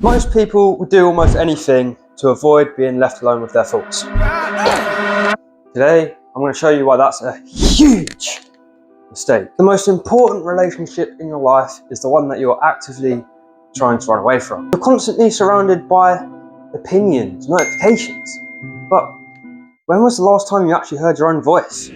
Most people would do almost anything to avoid being left alone with their thoughts. Today, I'm going to show you why that's a huge mistake. The most important relationship in your life is the one that you're actively trying to run away from. You're constantly surrounded by opinions, notifications, but when was the last time you actually heard your own voice?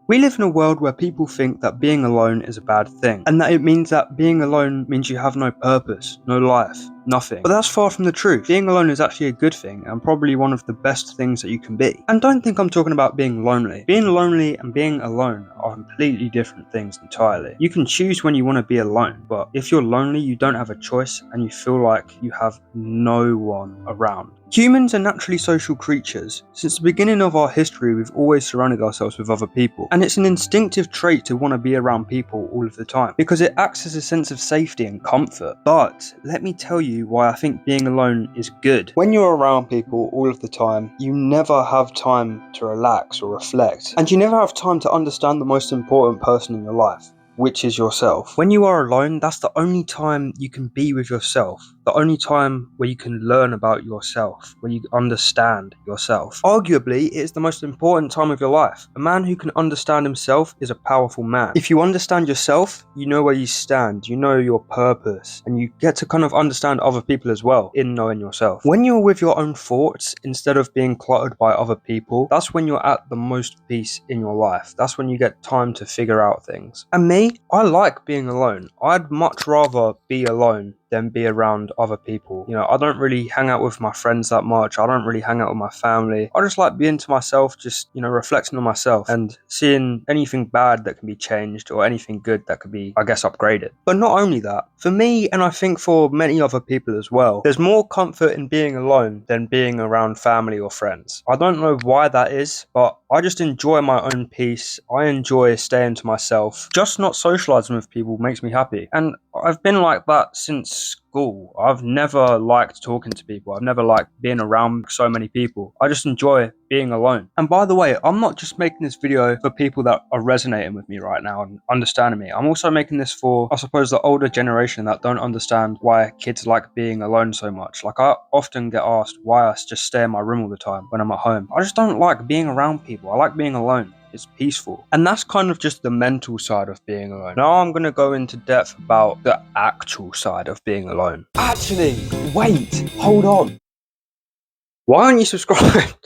We live in a world where people think that being alone is a bad thing, and that it means that being alone means you have no purpose, no life, nothing. But that's far from the truth. Being alone is actually a good thing, and probably one of the best things that you can be. And don't think I'm talking about being lonely. Being lonely and being alone are completely different things entirely. You can choose when you want to be alone, but if you're lonely, you don't have a choice, and you feel like you have no one around. Humans are naturally social creatures. Since the beginning of our history, we've always surrounded ourselves with other people. And it's an instinctive trait to want to be around people all of the time, because it acts as a sense of safety and comfort. But let me tell you why I think being alone is good. When you're around people all of the time, you never have time to relax or reflect. And you never have time to understand the most important person in your life, which is yourself. When you are alone, that's the only time you can be with yourself. The only time where you can learn about yourself, where you understand yourself. Arguably, it is the most important time of your life. A man who can understand himself is a powerful man. If you understand yourself, you know where you stand, you know your purpose, and you get to kind of understand other people as well in knowing yourself. When you're with your own thoughts, instead of being cluttered by other people, that's when you're at the most peace in your life. That's when you get time to figure out things. And me, I like being alone. I'd much rather be alone than be around other people. You know, I don't really hang out with my friends that much. I don't really hang out with my family. I just like being to myself, just, you know, reflecting on myself and seeing anything bad that can be changed or anything good that could be, I guess, upgraded. But not only that, for me, and I think for many other people as well, there's more comfort in being alone than being around family or friends. I don't know why that is, but I just enjoy my own peace. I enjoy staying to myself. Just not socializing with people makes me happy. And I've been like that since school. I've never liked talking to people. I've never liked being around so many people. I just enjoy being alone. And by the way, I'm not just making this video for people that are resonating with me right now and understanding me. I'm also making this for, I suppose, the older generation that don't understand why kids like being alone so much. Like, I often get asked why I just stay in my room all the time when I'm at home. I just don't like being around people. I like being alone. It's peaceful. And that's kind of just the mental side of being alone. Now I'm going to go into depth about the actual side of being alone. Actually, wait, hold on. Why aren't you subscribed?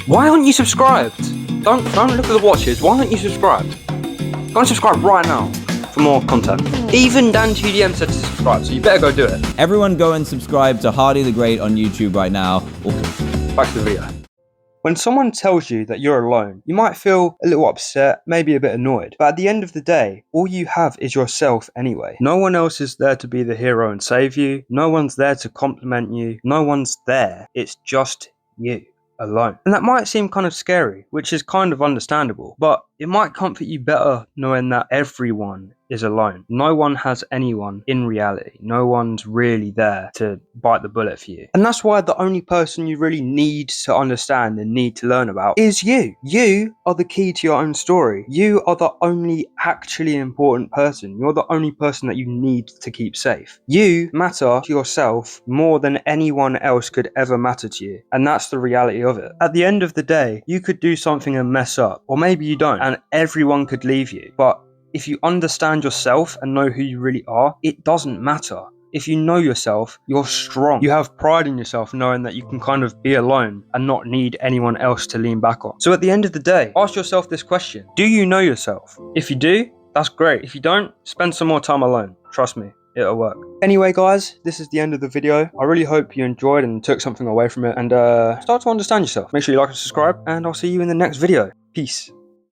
Why aren't you subscribed? Don't look at the watches. Why aren't you subscribed? Go and subscribe right now for more content. Even Dan2DM said to subscribe, so you better go do it. Everyone go and subscribe to Harley the Great on YouTube right now. Back to the video. When someone tells you that you're alone, you might feel a little upset, maybe a bit annoyed. But at the end of the day, all you have is yourself anyway. No one else is there to be the hero and save you. No one's there to compliment you. No one's there. It's just you alone. And that might seem kind of scary, which is kind of understandable, but it might comfort you better knowing that everyone is alone. No one has anyone in reality. No one's really there to bite the bullet for you. And that's why the only person you really need to understand and need to learn about is you. You are the key to your own story. You are the only actually important person. You're the only person that you need to keep safe. You matter to yourself more than anyone else could ever matter to you. And that's the reality of it. At the end of the day, you could do something and mess up, or maybe you don't, and everyone could leave you. But if you understand yourself and know who you really are, it doesn't matter. If you know yourself, you're strong. You have pride in yourself knowing that you can kind of be alone and not need anyone else to lean back on. So at the end of the day, ask yourself this question. Do you know yourself? If you do, that's great. If you don't, spend some more time alone. Trust me, it'll work. Anyway, guys, this is the end of the video. I really hope you enjoyed and took something away from it and start to understand yourself. Make sure you like and subscribe, and I'll see you in the next video. Peace.